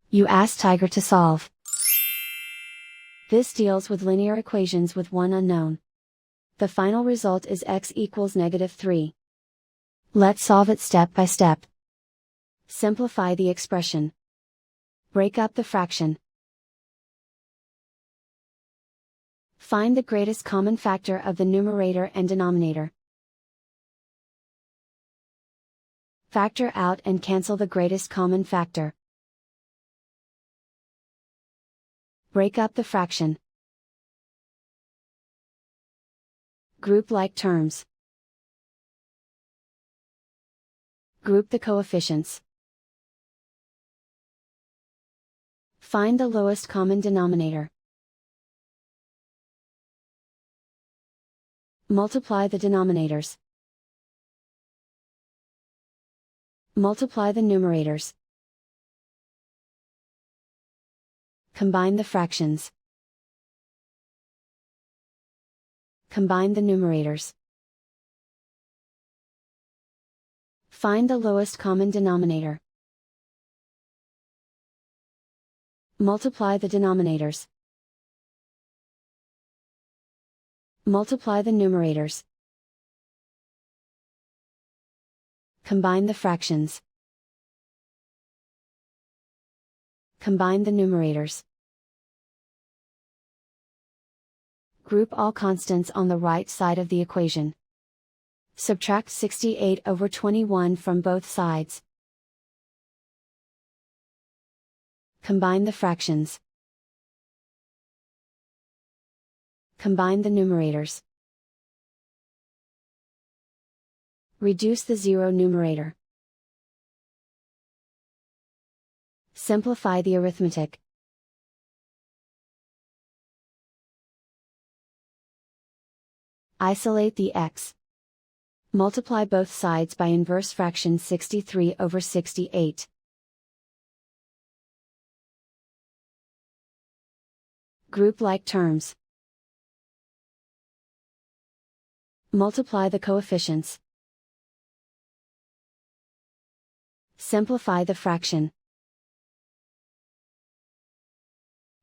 You ask Tiger to solve. This deals with linear equations with one unknown. The final result is x equals -3. Let's solve it step by step. Simplify the expression. Break up the fraction. Find the greatest common factor of the numerator and denominator. Factor out and cancel the greatest common factor. Break up the fraction. Group like terms. Group the coefficients. Find the lowest common denominator. Multiply the denominators. Multiply the numerators. Combine the fractions. Combine the numerators. Find the lowest common denominator. Multiply the denominators. Multiply the numerators. Combine the fractions. Combine the numerators. Group all constants on the right side of the equation. Subtract 68/21 from both sides. Combine the fractions. Combine the numerators. Reduce the zero numerator. Simplify the arithmetic. Isolate the x. Multiply both sides by inverse fraction 63/68. Group like terms. Multiply the coefficients. Simplify the fraction.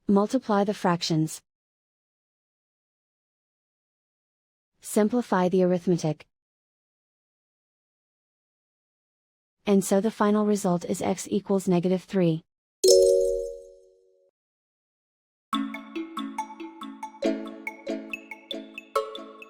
Multiply the fractions. Simplify the arithmetic. And so the final result is x equals -3.